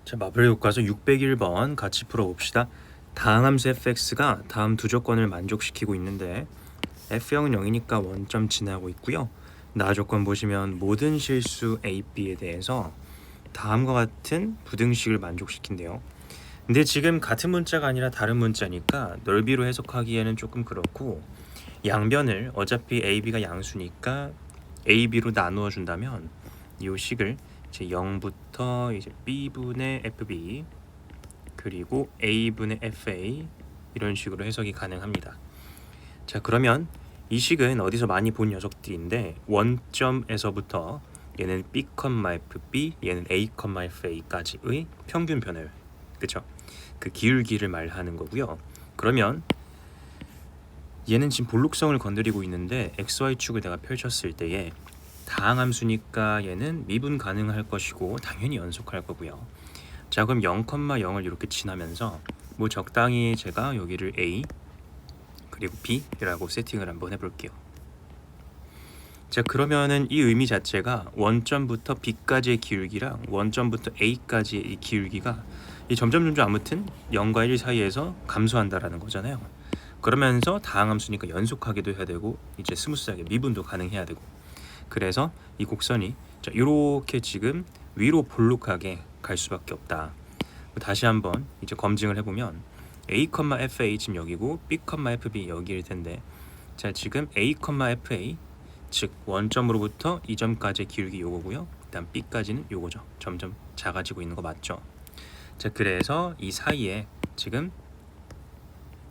자, 마블 교과서 601번 같이 풀어봅시다. 다항 함수 fx가 다음 두 조건을 만족시키고 있는데 f0은 0이니까 원점 지나고 있고요. 나 조건 보시면 모든 실수 a, b에 대해서 다음과 같은 부등식을 만족시킨대요. 근데 지금 같은 문자가 아니라 다른 문자니까 넓이로 해석하기에는 조금 그렇고, 양변을 어차피 a, b가 양수니까 a, b로 나누어 준다면 이 식을 이제 0부터 이제 b분의 fb 그리고 a분의 fa 이런 식으로 해석이 가능합니다. 자, 그러면 이 식은 어디서 많이 본 녀석들인데, 원점에서부터 얘는 b, fb, 얘는 a, fa까지의 평균 변화율, 그쵸? 그 기울기를 말하는 거고요. 그러면 얘는 지금 볼록성을 건드리고 있는데 xy축을 내가 펼쳤을 때에 다항함수니까 얘는 미분 가능할 것이고 당연히 연속할 거고요. 자, 그럼 0,0을 이렇게 지나면서 뭐 적당히 제가 여기를 a 그리고 b라고 세팅을 한번 해볼게요. 자, 그러면은 이 의미 자체가 원점부터 b까지의 기울기랑 원점부터 a까지의 이 기울기가 이 점점 아무튼 0과 1 사이에서 감소한다라는 거잖아요. 그러면서 다항함수니까 연속하기도 해야 되고 이제 스무스하게 미분도 가능해야 되고, 그래서 이 곡선이 이렇게 지금 위로 볼록하게 갈 수밖에 없다. 다시 한번 이제 검증을 해보면 a, fa 지금 여기고 b, fb 여기일 텐데, 자, 지금 a, fa 즉 원점으로부터 이 점까지의 기울기 요거고요. 일단 b까지는 요거죠. 점점 작아지고 있는 거 맞죠? 자, 그래서 이 사이에 지금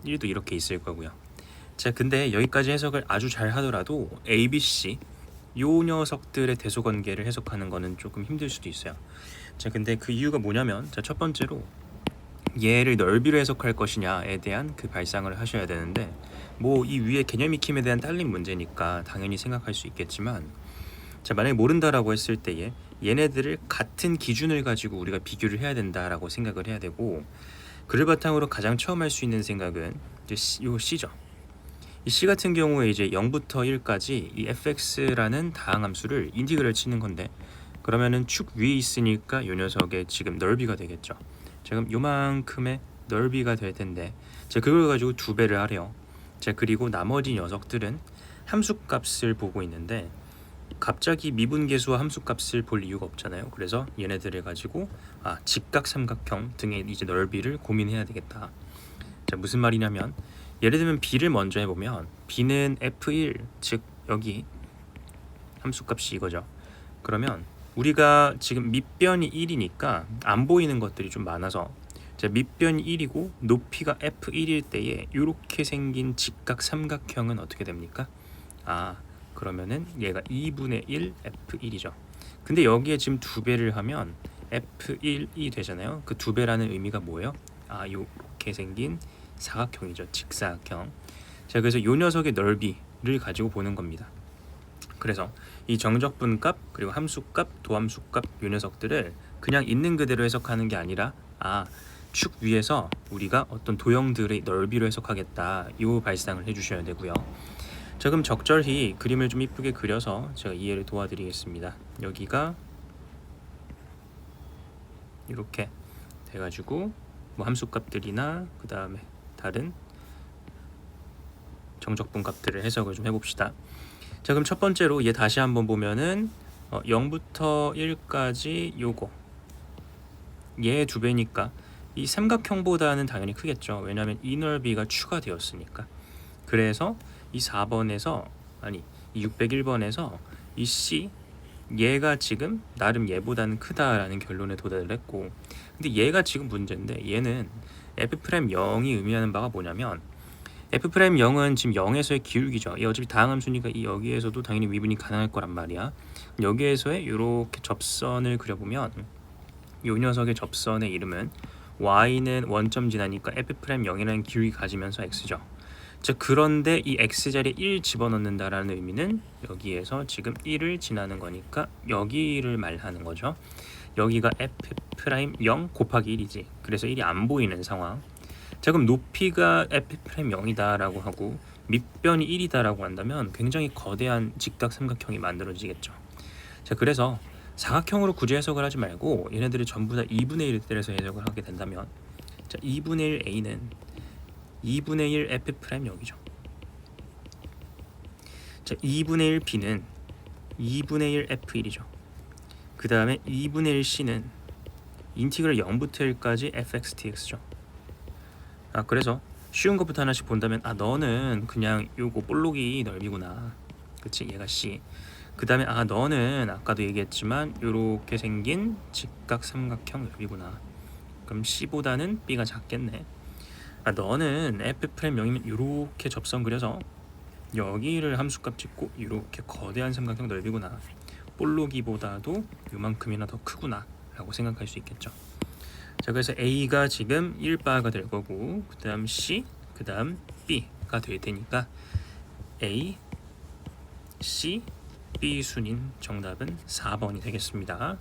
1도 이렇게 있을 거고요. 자, 근데 여기까지 해석을 아주 잘 하더라도 a, b, c 요 녀석들의 대소관계를 해석하는 거는 조금 힘들 수도 있어요. 자, 근데 그 이유가 뭐냐면, 자, 첫 번째로 얘를 넓이로 해석할 것이냐에 대한 그 발상을 하셔야 되는데, 뭐 이 위에 개념 익힘에 대한 딸린 문제니까 당연히 생각할 수 있겠지만, 자, 만약에 모른다라고 했을 때에 얘네들을 같은 기준을 가지고 우리가 비교를 해야 된다라고 생각을 해야 되고, 그를 바탕으로 가장 처음 할 수 있는 생각은 이제 요 C죠. 이 C 같은 경우에 이제 0부터 1까지 이 fx라는 다항함수를 인티그럴 치는 건데, 그러면은 축 위에 있으니까 요 녀석의 지금 넓이가 되겠죠. 지금 요만큼의 넓이가 될 텐데, 제가 그걸 가지고 2배를 하래요. 자, 그리고 나머지 녀석들은 함수값을 보고 있는데 갑자기 미분계수와 함수값을 볼 이유가 없잖아요. 그래서 얘네들을 가지고 직각 삼각형 등의 이제 넓이를 고민해야 되겠다. 자, 무슨 말이냐면, 예를 들면 b를 먼저 해보면 b는 f1, 즉 여기 함수값이 이거죠. 그러면 우리가 지금 밑변이 1이니까 안 보이는 것들이 좀 많아서, 자, 밑변이 1이고 높이가 f1일 때에 이렇게 생긴 직각 삼각형은 어떻게 됩니까? 그러면은 얘가 2분의 1 f1이죠. 근데 여기에 지금 2배를 하면 f1이 되잖아요. 그 2배라는 의미가 뭐예요? 이렇게 생긴 사각형이죠. 직사각형. 자, 그래서 이 녀석의 넓이를 가지고 보는 겁니다. 그래서 이 정적분값 그리고 함수값, 도함수값 이 녀석들을 그냥 있는 그대로 해석하는 게 아니라 축 위에서 우리가 어떤 도형들의 넓이로 해석하겠다, 이 발상을 해주셔야 되고요. 자, 그럼 적절히 그림을 좀 이쁘게 그려서 제가 이해를 도와드리겠습니다. 여기가 이렇게 돼가지고 뭐 함수값들이나 그 다음에 다른 정적분 값들을 해석을 좀 해봅시다. 자, 그럼 첫 번째로 얘 다시 한번 보면은 0부터 1까지 요거 얘의 2배니까 이 삼각형보다는 당연히 크겠죠. 왜냐하면 이 넓이가 추가되었으니까. 그래서 이 4번에서 이 601번에서 이 C 얘가 지금 나름 얘보다는 크다라는 결론에 도달을 했고, 근데 얘가 지금 문제인데, 얘는 f'0이 의미하는 바가 뭐냐면, f'0은 지금 0에서의 기울기죠. 얘 어차피 다항함수니까 이 여기에서도 당연히 미분이 가능할 거란 말이야. 여기에서의 이렇게 접선을 그려보면 이 녀석의 접선의 이름은 y는 원점 지나니까 f'0이라는 기울기 가지면서 x죠. 자, 그런데 이 x자리에 1 집어넣는다라는 의미는 여기에서 지금 1을 지나는 거니까 여기를 말하는 거죠. 여기가 f'0 곱하기 1이지. 그래서 1이 안 보이는 상황. 자, 그럼 높이가 f'0이다 라고 하고 밑변이 1이다 라고 한다면 굉장히 거대한 직각 삼각형이 만들어지겠죠. 자, 그래서 사각형으로 굳이 해석을 하지 말고 얘네들이 전부 다 2분의 1을 때려서 해석을 하게 된다면, 자 2분의 1 A는 2분의 1 F 프라임 0이죠. 자 2분의 1 B는 2분의 1 F1이죠. 그 다음에 2분의 1 C는 인티그럴 0부터 1까지 fx/dx죠. 그래서 쉬운 것부터 하나씩 본다면, 너는 그냥 요거 볼록이 넓이구나, 그치? 얘가 C. 그 다음에 너는 아까도 얘기했지만 요렇게 생긴 직각 삼각형 넓이구나. 그럼 C보다는 B가 작겠네. 너는 f'0이면 요렇게 접선 그려서 여기를 함수값 짓고 요렇게 거대한 삼각형 넓이구나. 볼록이보다도 요만큼이나 더 크구나 라고 생각할 수 있겠죠. 자, 그래서 A가 지금 1바가 될 거고, 그 다음 C, 그 다음 B가 될 테니까 A, C, B 순인 정답은 4번이 되겠습니다.